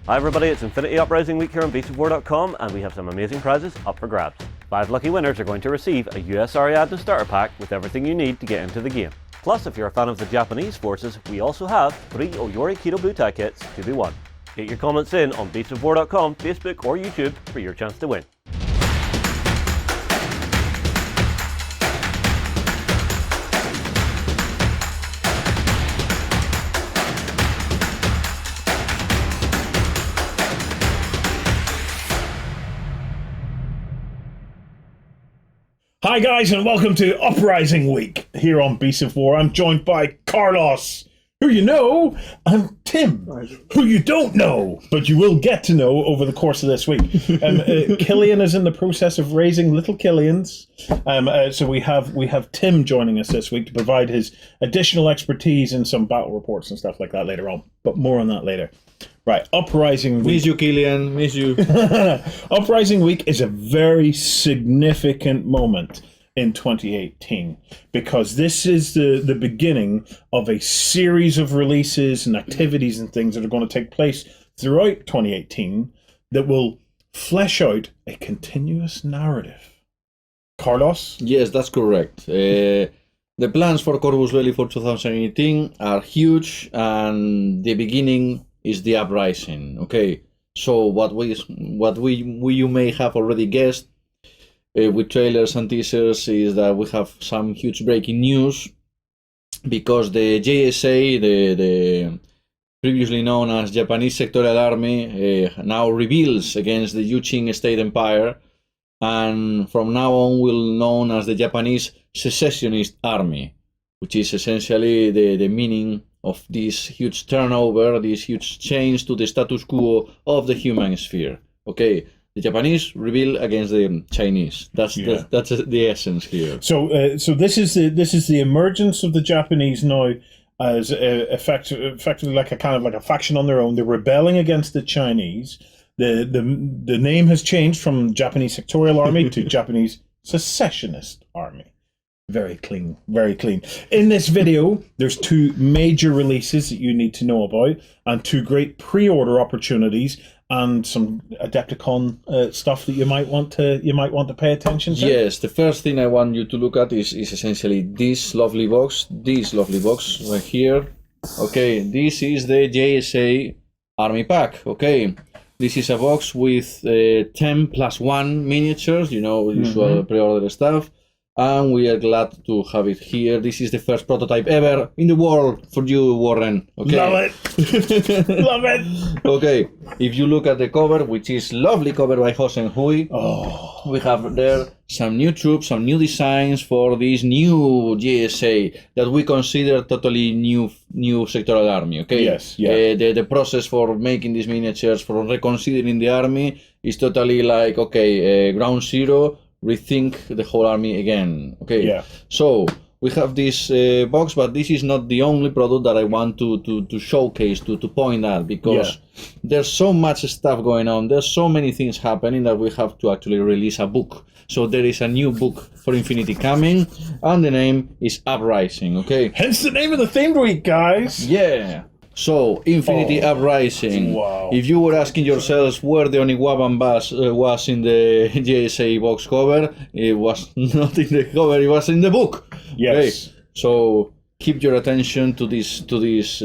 Hi everybody, it's Infinity Uprising Week here on beatsofwar.com, and we have some amazing prizes up for grabs. 5 lucky winners are going to receive a US Ariadne starter pack with everything you need to get into the game. Plus, if you're a fan of the Japanese forces, we also have 3 Oyori Kidobutai kits to be won. Get your comments in on beatsofwar.com, Facebook or YouTube for your chance to win. Hi guys, and welcome to Uprising Week here on Beasts of War. I'm joined by Carlos, who you know, and Tim, who you don't know, but you will get to know over the course of this week. Killian is in the process of raising little Killians, so we have Tim joining us this week to provide his additional expertise in some battle reports and stuff like that later on, but more on that later. Right, Uprising Week. Miss you, Killian. Miss you. Uprising Week is a very significant moment in 2018 because this is the beginning of a series of releases and activities and things that are going to take place throughout 2018 that will flesh out a continuous narrative. Carlos? Yes, that's correct. The plans for Corvus Belli for 2018 are huge, and the beginning is the Uprising. Okay, so what you may have already guessed with trailers and teasers is that we have some huge breaking news because the JSA, the previously known as Japanese Sectorial Army, now rebels against the Yuqing State Empire, and from now on will known as the Japanese Secessionist Army, which is essentially the meaning of this huge turnover, this huge change to the status quo of the human sphere. Okay, the Japanese rebel against the Chinese. That's the essence here. So this is the emergence of the Japanese now as effectively like a kind of like a faction on their own. They're rebelling against the Chinese. The name has changed from Japanese Sectorial Army to Japanese Secessionist Army. Very clean, very clean. In this video, there's 2 major releases that you need to know about, and 2 great pre-order opportunities, and some Adepticon stuff that you might want to pay attention to. Yes, the first thing I want you to look at is essentially this lovely box right here. Okay, this is the JSA Army Pack. Okay, this is a box with 10+1 miniatures, usual pre-order stuff. And we are glad to have it here. This is the first prototype ever in the world for you, Warren. Okay. Love it. Love it. Okay, if you look at the cover, which is lovely cover by Hosen Hui, we have there some new troops, some new designs for this new JSA that we consider totally new sectoral army. Okay. Yes. Yeah. The process for making these miniatures, for reconsidering the army, is totally like ground zero. Rethink the whole army again. Okay. Yeah. So we have this box, but this is not the only product that I want to showcase, to point out, because there's so much stuff going on. There's so many things happening that we have to actually release a book. So there is a new book for Infinity coming, and the name is Uprising. Okay. Hence the name of the themed week, guys. Yeah. So, Infinity Uprising. Wow. If you were asking yourselves where the Oniwaban was in the JSA box cover, it was not in the cover, it was in the book. Yes. Okay. So, keep your attention to this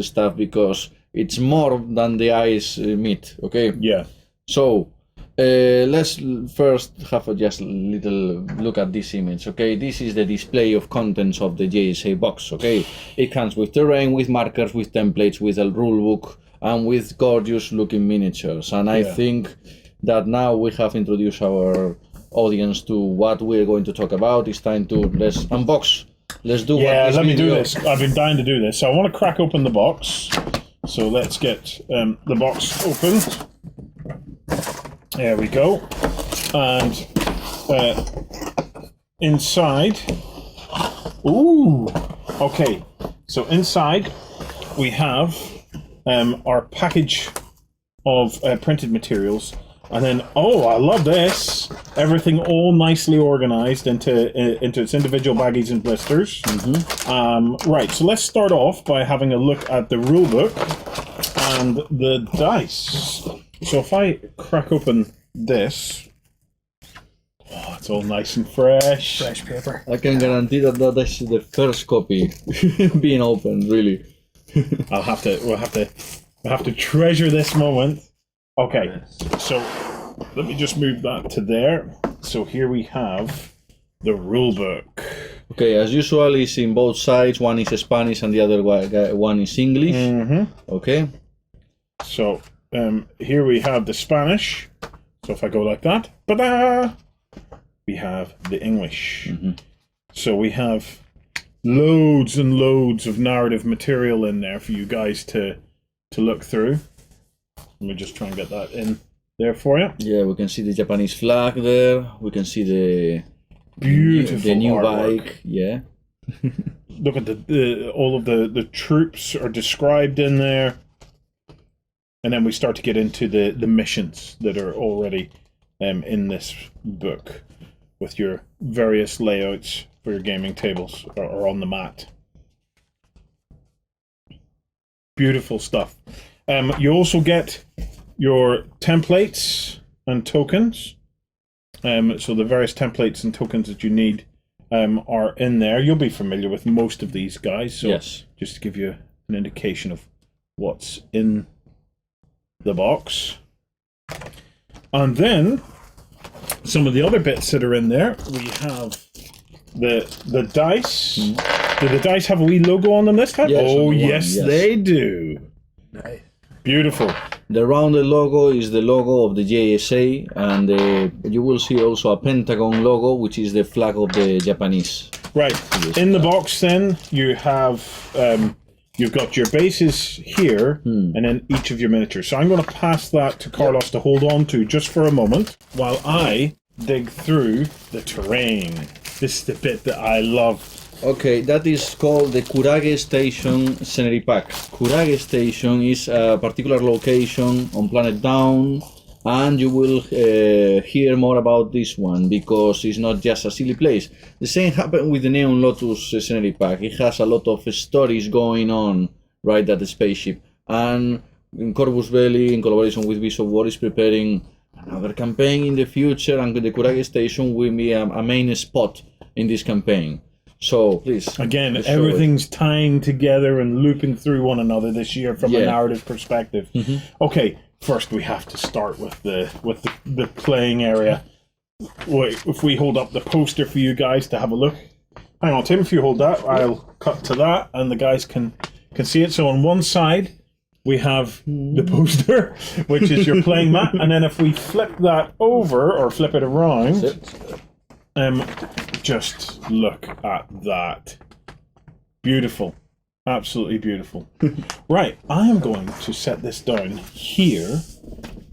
stuff because it's more than the eyes meet. Okay? Yeah. So, let's first have just a little look at this image. Okay, this is the display of contents of the JSA box. Okay, it comes with terrain, with markers, with templates, with a rule book, and with gorgeous looking miniatures. And I think that now we have introduced our audience to what we're going to talk about. It's time to let's unbox. Let's do let me do this. I've been dying to do this. So I want to crack open the box. So let's get the box opened. There we go. And inside, okay. So inside we have our package of printed materials, and then I love this. Everything all nicely organized into its individual baggies and blisters. Right. So let's start off by having a look at the rule book and the dice. So if I crack open this, oh, it's all nice and fresh. Fresh paper. I can guarantee that that is the first copy being opened. Really. We'll have to treasure this moment. Okay, so let me just move that to there. So here we have the rule book. Okay, as usual, it's in both sides. One is Spanish and the other one is English. Okay. So here we have the Spanish. So if I go like that, ba-da! We have the English. So we have loads and loads of narrative material in there for you guys to look through. Let me just try and get that in there for you. Yeah, we can see the Japanese flag there. We can see the Beautiful new artwork. bike. Yeah. Look at all of the troops are described in there. And then we start to get into the missions that are already in this book with your various layouts for your gaming tables or on the mat. Beautiful stuff. You also get your templates and tokens. So the various templates and tokens that you need are in there. You'll be familiar with most of these guys. So Yes. just to give you an indication of what's in the box. And then some of the other bits that are in there, we have the dice. Do the dice have a wee logo on them this time? Yes, oh, on the one, yes, yes. they do. Nice. Beautiful. The rounded logo is the logo of the JSA, and you will see also a pentagon logo, which is the flag of the Japanese. Right. In the box, then you have you've got your bases here, and then each of your miniatures. So I'm going to pass that to Carlos to hold on to just for a moment while I dig through the terrain. This is the bit that I love. Okay, that is called the Kurage Station Scenery Pack. Kurage Station is a particular location on Planet Down, and you will hear more about this one because it's not just a silly place. The same happened with the Neon Lotus Scenery Pack. It has a lot of stories going on right at the spaceship, and Corvus Belli, in collaboration with Beast of War, is preparing another campaign in the future, and the Kurage Station will be a main spot in this campaign. So please, Again, let's show everything's tying together and looping through one another this year from a Yeah. narrative perspective. Okay, first we have to start with the playing area. Wait, if we hold up the poster for you guys to have a look. Hang on, Tim, if you hold that, I'll cut to that and the guys can see it. So on one side we have the poster, which is your playing mat, and then if we flip that over or flip it around, just look at that. Beautiful. Absolutely beautiful. Right, I am going to set this down here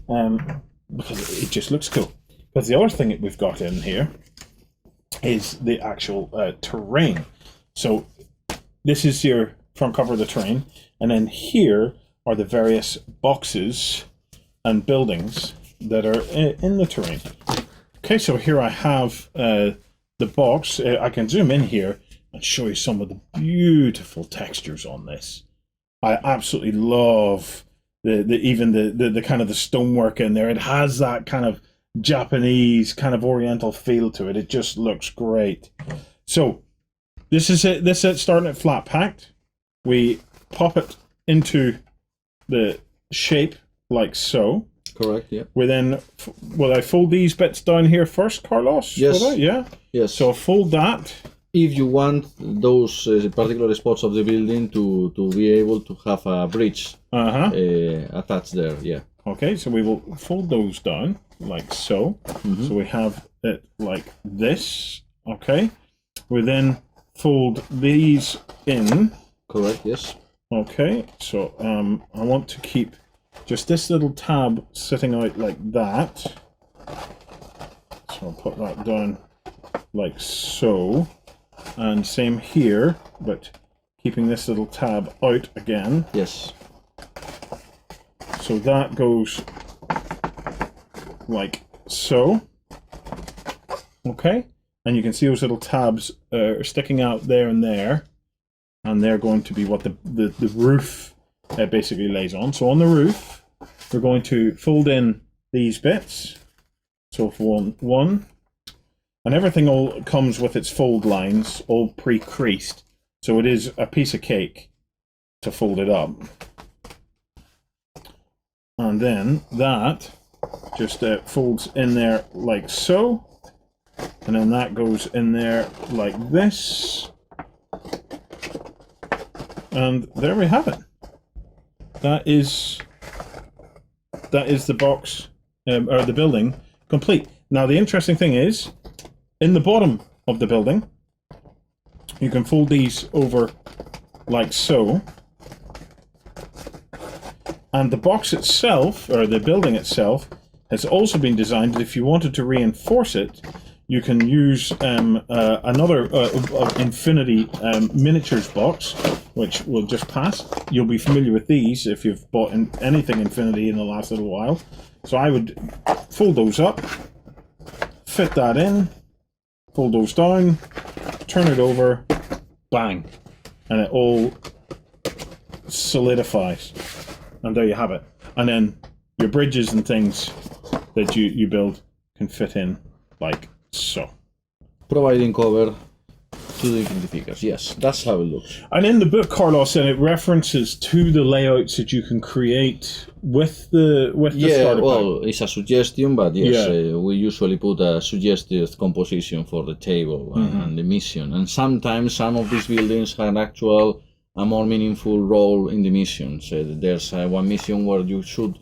because it just looks cool. Because the other thing that we've got in here is the actual terrain. So this is your front cover of the terrain, and then here are the various boxes and buildings that are in the terrain. Okay, so here I have the box. I can zoom in here and show you some of the beautiful textures on this. I absolutely love the kind of the stonework in there. It has that kind of Japanese, kind of Oriental feel to it. It just looks great. So this is it. This is starting at flat packed. We pop it into the shape like so. Correct, yeah. We then, will I fold these bits down here first, Carlos? Yes. Will I? Yeah. Yes. So fold that. If you want those particular spots of the building to be able to have a bridge attached there, yeah. Okay, so we will fold those down like so. So we have it like this. Okay. We then fold these in. Correct, yes. Okay, so I want to keep just this little tab sitting out like that. So I'll put that down like so. And same here, but keeping this little tab out again. Yes. So that goes like so. Okay, and you can see those little tabs are sticking out there, and they're going to be what the roof basically lays on. So on the roof, we're going to fold in these bits. So for one, and everything all comes with its fold lines, all pre-creased. So it is a piece of cake to fold it up. And then that just folds in there like so. And then that goes in there like this. And there we have it. That is the box, or the building, complete. Now the interesting thing is, in the bottom of the building, you can fold these over like so. And the box itself, or the building itself, has also been designed that if you wanted to reinforce it, you can use another Infinity miniatures box, which will just pass. You'll be familiar with these if you've bought anything Infinity in the last little while. So I would fold those up, fit that in, fold those down, turn it over, bang, and it all solidifies. And there you have it. And then your bridges and things that you build can fit in like so. Providing cover to the Infinity figures. Yes, that's how it looks. And in the book, Carlos, and it references to the layouts that you can create with the starter pack. It's a suggestion, but yes, we usually put a suggested composition for the table and the mission. And sometimes some of these buildings have a more meaningful role in the missions. There's one mission where you should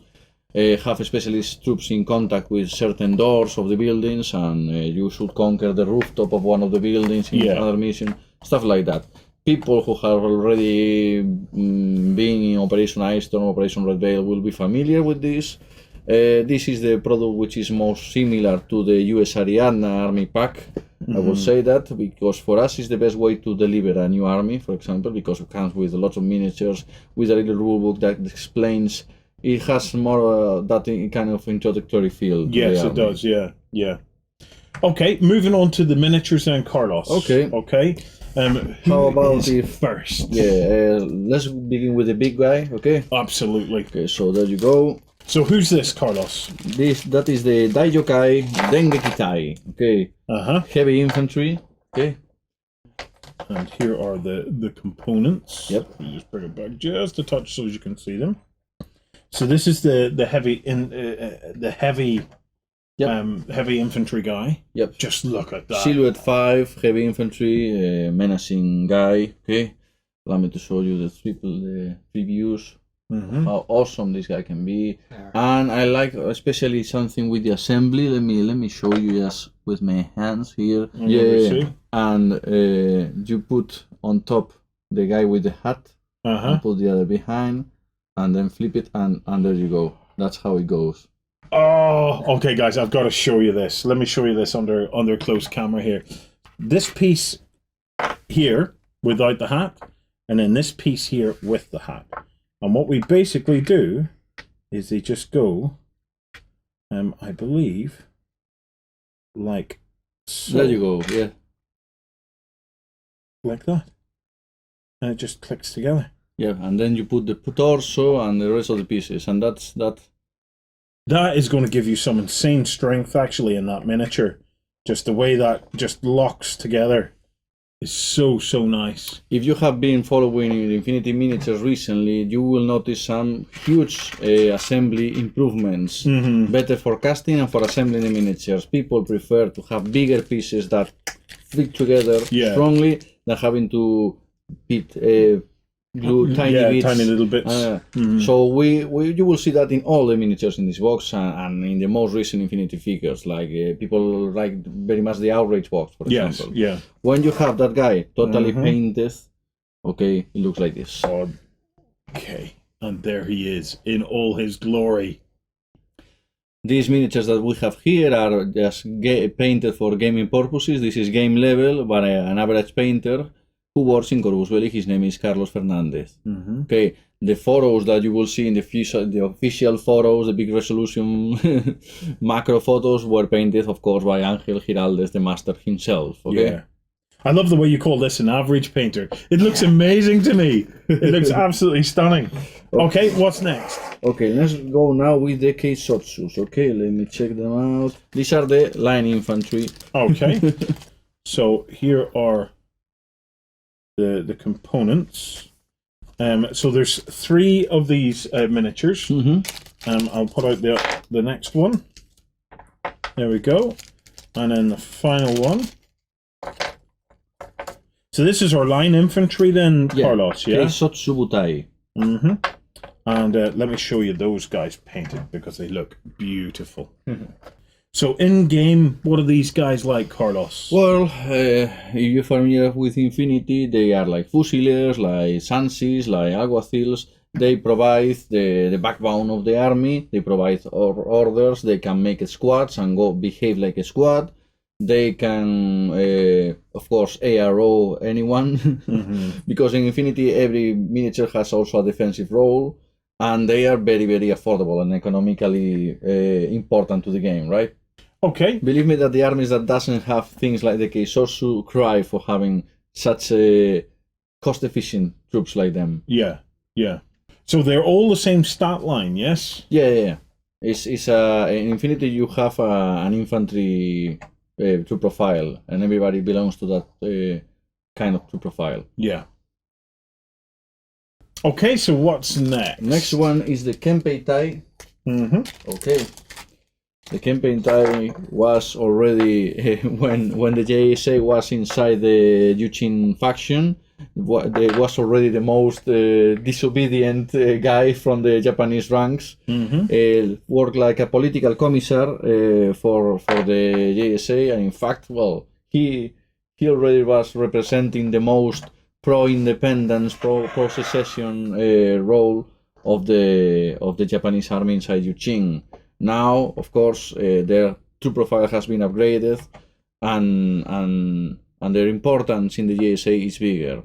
have specialist troops in contact with certain doors of the buildings, and you should conquer the rooftop of one of the buildings in another mission, stuff like that. People who have already been in Operation Ice Storm, Operation Red Veil will be familiar with this. This is the product which is most similar to the JSA Army Pack. I will say that because for us it's the best way to deliver a new army, for example, because it comes with lots of miniatures, with a little rulebook that explains. It has more that kind of introductory feel. Yes, it does. Yeah. Okay, moving on to the miniatures then, Carlos. Okay. How about the first? Yeah, let's begin with the big guy. Okay. Absolutely. Okay, so there you go. So who's this, Carlos? That is the Daiyokai Dengekitai. Okay. Heavy infantry. Okay. And here are the components. Yep. You just bring it back just a touch so you can see them. So this is the heavy heavy infantry guy. Yep. Just look at that. Silhouette 5, heavy infantry, menacing guy. Okay. Allow me to show you the three views. How awesome this guy can be. And I like especially something with the assembly. Let me show you just with my hands here. And you put on top the guy with the hat, and put the other behind, and then flip it, and there you go. That's how it goes. Oh, okay, guys, I've got to show you this. Let me show you this under close camera here. This piece here without the hat, and then this piece here with the hat. And what we basically do is they just go, I believe, like so. There you go, yeah. Like that. And it just clicks together. Yeah, and then you put the torso and the rest of the pieces, and that's that. That is going to give you some insane strength, actually, in that miniature. Just the way that just locks together is so nice. If you have been following Infinity Miniatures recently, you will notice some huge assembly improvements. Better for casting and for assembling the miniatures. People prefer to have bigger pieces that fit together strongly than having to glue tiny bits. Tiny little bits. So you will see that in all the miniatures in this box and in the most recent Infinity figures. Like people like very much the Outrage box, for example. Yeah. When you have that guy totally painted, okay, it looks like this. Okay, and there he is in all his glory. These miniatures that we have here are just painted for gaming purposes. This is game level by an average painter who works in Corvus Belli. His name is Carlos Fernandez. Okay, the photos that you will see in the official photos, the big resolution macro photos, were painted, of course, by Ángel Giraldez, the master himself. Okay. Yeah. I love the way you call this an average painter. It looks amazing to me. It looks absolutely stunning. Okay, what's next? Okay, let's go now with the Keisotsus. Okay, let me check them out. These are the line infantry. Okay. So here are the components. So there's 3 of these miniatures. I'll put out the next one. There we go. And then the final one. So this is our line infantry then, Carlos, yeah? Keisotsu Butai. And let me show you those guys painted because they look beautiful. So in game, what are these guys like, Carlos? Well, if you're familiar with Infinity, they are like Fusiliers, like Sansis, like Alguacils. They provide the backbone of the army. They provide orders. They can make squads and go behave like a squad. They can, of course, ARO anyone. Because in Infinity, every miniature has also a defensive role. And they are very, very affordable and economically important to the game, right? Okay. Believe me that the armies that doesn't have things like the Keisotsu cry for having such a cost-efficient troops like them. Yeah, yeah. So they're all the same stat line, yes? Yeah. It's in Infinity you have an infantry troop profile, and everybody belongs to that kind of troop profile. Yeah. Okay, so what's next? Next one is the Kenpei-tai. Okay. The Kenpei-tai was already, when the JSA was inside the Ryuken faction, they was already the most disobedient guy from the Japanese ranks. Worked like a political commissar for the JSA, and in fact, well, he already was representing the most pro-independence, pro-secession role of the Japanese army inside Ryuken. Now, of course, their troop profile has been upgraded, and their importance in the JSA is bigger.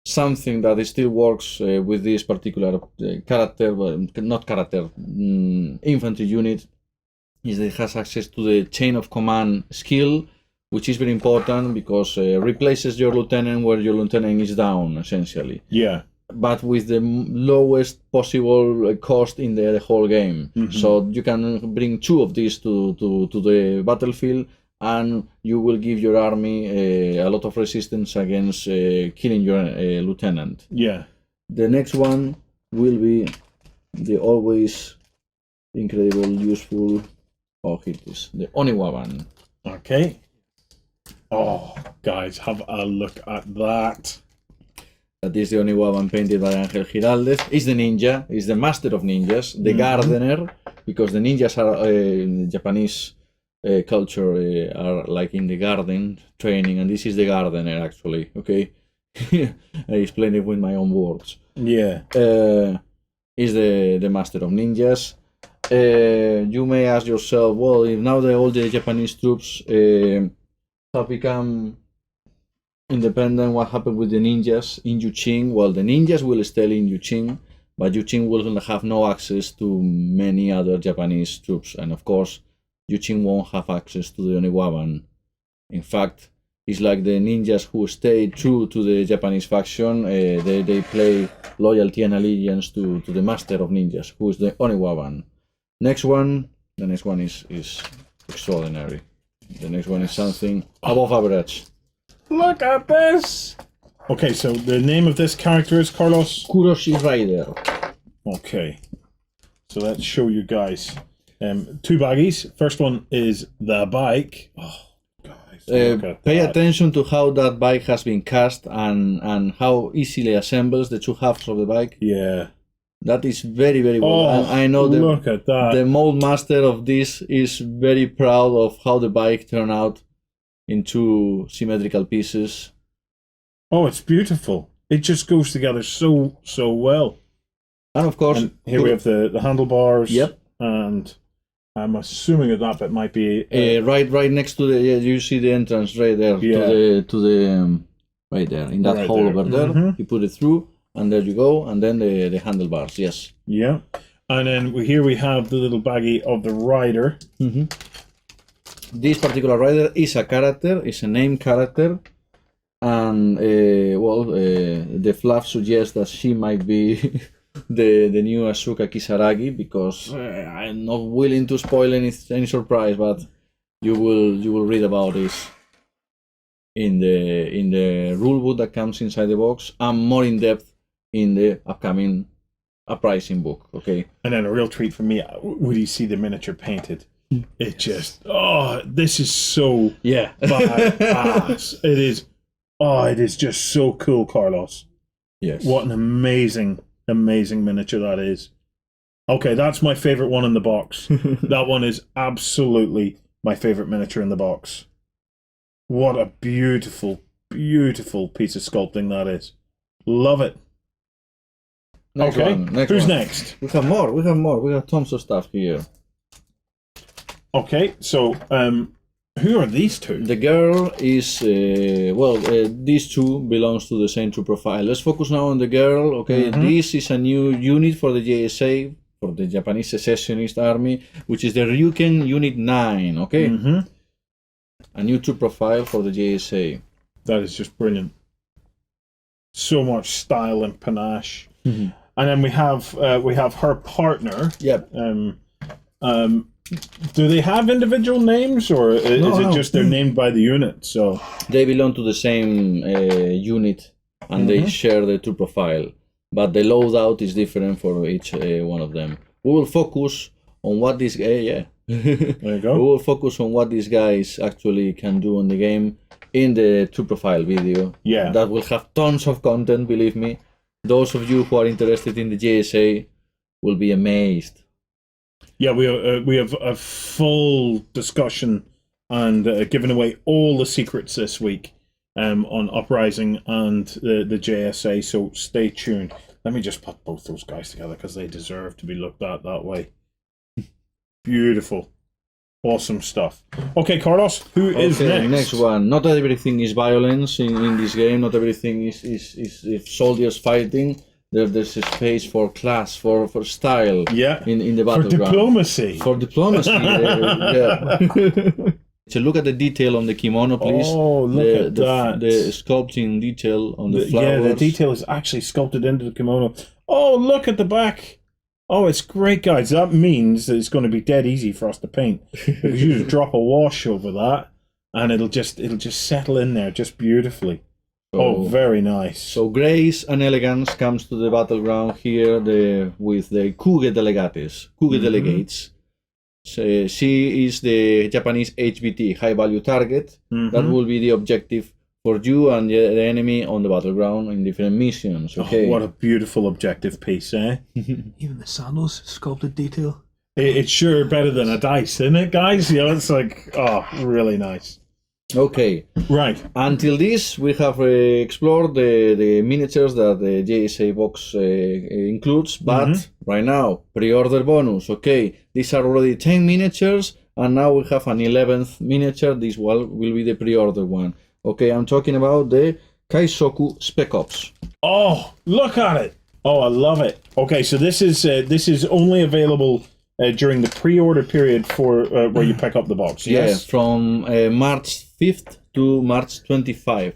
Something that still works with this particular infantry unit is that it has access to the chain of command skill, which is very important because replaces your lieutenant where your lieutenant is down, essentially. Yeah. But with the lowest possible cost in the whole game. So you can bring 2 of these to the battlefield, and you will give your army a lot of resistance against killing your lieutenant. Yeah. The next one will be the always incredible, useful, here it is, the Oniwaban. Okay. Oh, guys, have a look at that. That is the Oniwaban painted by Angel Giraldez. It's the ninja, it's the master of ninjas, the gardener, because the ninjas are in Japanese culture are like in the garden training, and this is the gardener actually. Okay, I explain it with my own words. Yeah. Is the master of ninjas. You may ask yourself, well, if now all the Japanese troops have become independent, what happened with the ninjas in Ryuken? Well, the ninjas will stay in Ryuken, but Ryuken will have no access to many other Japanese troops, and of course, Ryuken won't have access to the Oniwaban. In fact, it's like the ninjas who stay true to the Japanese faction. They play loyalty and allegiance to the master of ninjas, who is the Oniwaban. The next one is extraordinary. The next one is something above average. Look at this! Okay, so the name of this character is Carlos? Kuroshi Rider. Okay. So let's show you guys 2 baggies. First one is the bike. Oh, guys. Look at Pay that. attention to how that bike has been cast and how easily assembles the 2 halves of the bike. Yeah. That is very, very well. Oh, And I know look at that. the mold master of this is very proud of how the bike turned out in 2 symmetrical pieces. Oh, it's beautiful. It just goes together so well. And of course, And here we have the handlebars. Yep. And I'm assuming that bit might be right next to the you see the entrance right there to the right there in that Right hole there. over there. Mhm. You put it through, and there you go, and then the handlebars. Yes. Yeah. And then here we have the little baggie of the rider. This particular rider is a character, is a named character, and the fluff suggests that she might be the new Asuka Kisaragi, because I'm not willing to spoil any surprise, but you will read about this in the rulebook that comes inside the box, and more in depth in the upcoming Uprising book. Okay. And then a real treat for me when you see the miniature painted. It just this is so badass. It is just so cool, Carlos. Yes. What an amazing miniature that is. Okay, that's my favorite one in the box. That one is absolutely my favorite miniature in the box. What a beautiful, beautiful piece of sculpting that is. Love it. Next okay, one, who's one. next? We have more. We have tons of stuff here. Okay, so who are these two? The girl is these two belongs to the same true profile. Let's focus now on the girl. Okay, this is a new unit for the JSA, for the Japanese Secessionist Army, which is the Ryuken Unit 9. Okay, a new true profile for the JSA. That is just brilliant. So much style and panache. And then we have her partner. Yep. Do they have individual names, or is it just they're named by the unit? So they belong to the same unit, and they share the true profile, but the loadout is different for each one of them. We will focus on what this guy. There you go. We will focus on what these guys actually can do on the game in the true profile video. Yeah. That will have tons of content. Believe me. Those of you who are interested in the JSA will be amazed. Yeah, we have a full discussion and giving away all the secrets this week on Uprising and the JSA, so stay tuned. Let me just put both those guys together because they deserve to be looked at that way. Beautiful. Awesome stuff. Okay, Carlos, who is next? Next one. Not everything is violence in this game. Not everything is soldiers fighting. There's a space for class, for style. Yeah. In the battleground. For diplomacy. For diplomacy. Yeah. So look at the detail on the kimono, please. Oh, look at that. The sculpting detail on the flowers. Yeah, the detail is actually sculpted into the kimono. Oh, look at the back. Oh, it's great, guys. That means that it's going to be dead easy for us to paint. Because you just drop a wash over that, and it'll just settle in there just beautifully. So, very nice. So grace and elegance comes to the battleground here with the Kuge Delegates. So she is the Japanese HVT, high value target. That will be the objective for you and the enemy on the battleground in different missions. Okay. Oh, what a beautiful objective piece, eh? Even the sandals, sculpted detail. It's sure better than a dice, isn't it, guys? Yeah, it's like, really nice. Okay. Right. Until this, we have explored the miniatures that the JSA box includes, but right now, pre-order bonus. Okay, these are already 10 miniatures, and now we have an 11th miniature. This will be the pre-order one. Okay, I'm talking about the Kaizoku Spec-Ops. Oh, look at it! Oh, I love it. Okay, so this is only available during the pre-order period for where you pick up the box. Yes, yeah, from March 5th to March 25th.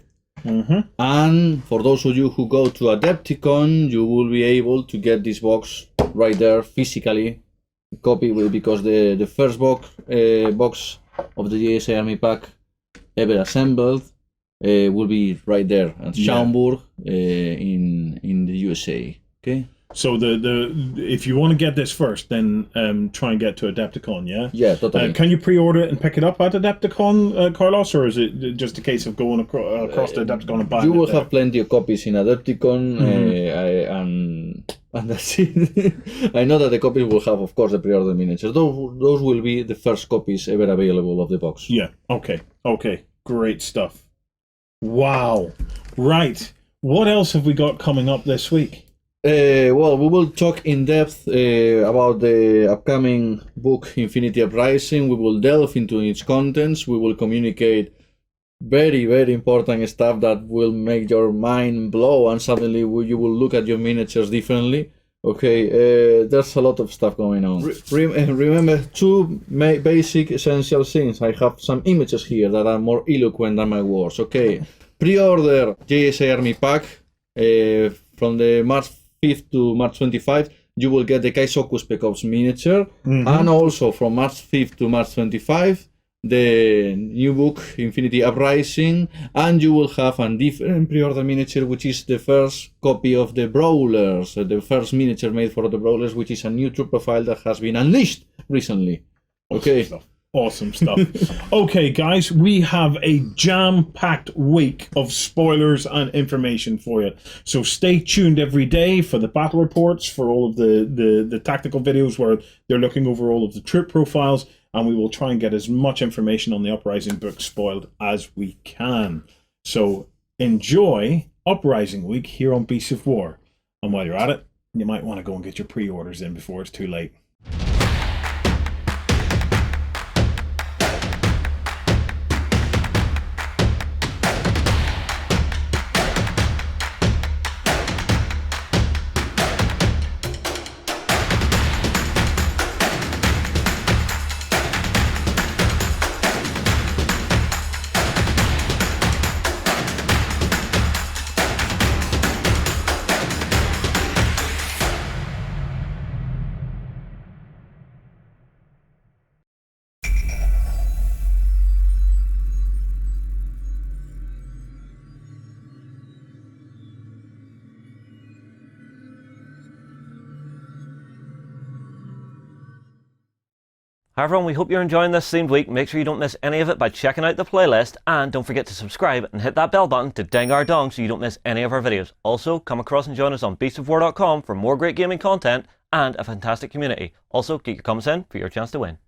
And for those of you who go to Adepticon, you will be able to get this box right there physically, copy because the first box of the JSA Army Pack ever assembled will be right there at Schaumburg in the USA. Okay. So if you want to get this first, then try and get to Adepticon, yeah? Yeah, totally. Can you pre-order it and pick it up at Adepticon, Carlos, or is it just a case of going across to Adepticon and buying it? You will have plenty of copies in Adepticon, and that's it. I know that the copies will have, of course, the pre-order miniatures. Those will be the first copies ever available of the box. Yeah, okay. Great stuff. Wow. Right. What else have we got coming up this week? Well, we will talk in depth about the upcoming book Infinity Uprising. We will delve into its contents. We will communicate very, very important stuff that will make your mind blow, and suddenly you will look at your miniatures differently. Okay, there's a lot of stuff going on. Remember two basic essential things. I have some images here that are more eloquent than my words. Okay, pre-order JSA Army Pack from the March 5th to March 25th, you will get the Kaizoku Spec-Ops miniature, and also from March 5th to March 25th, the new book Infinity Uprising, and you will have a different pre-order miniature, which is the first copy of the Brawlers, the first miniature made for the Brawlers, which is a new troop profile that has been unleashed recently. Okay. Awesome stuff. Okay, guys, we have a jam-packed week of spoilers and information for you. So stay tuned every day for the battle reports, for all of the tactical videos where they're looking over all of the troop profiles, and we will try and get as much information on the Uprising book spoiled as we can. So enjoy Uprising Week here on Beasts of War. And while you're at it, you might want to go and get your pre-orders in before it's too late. Hi everyone, we hope you're enjoying this themed week. Make sure you don't miss any of it by checking out the playlist, and don't forget to subscribe and hit that bell button to ding our dong so you don't miss any of our videos. Also, come across and join us on beastsofwar.com for more great gaming content and a fantastic community. Also, get your comments in for your chance to win.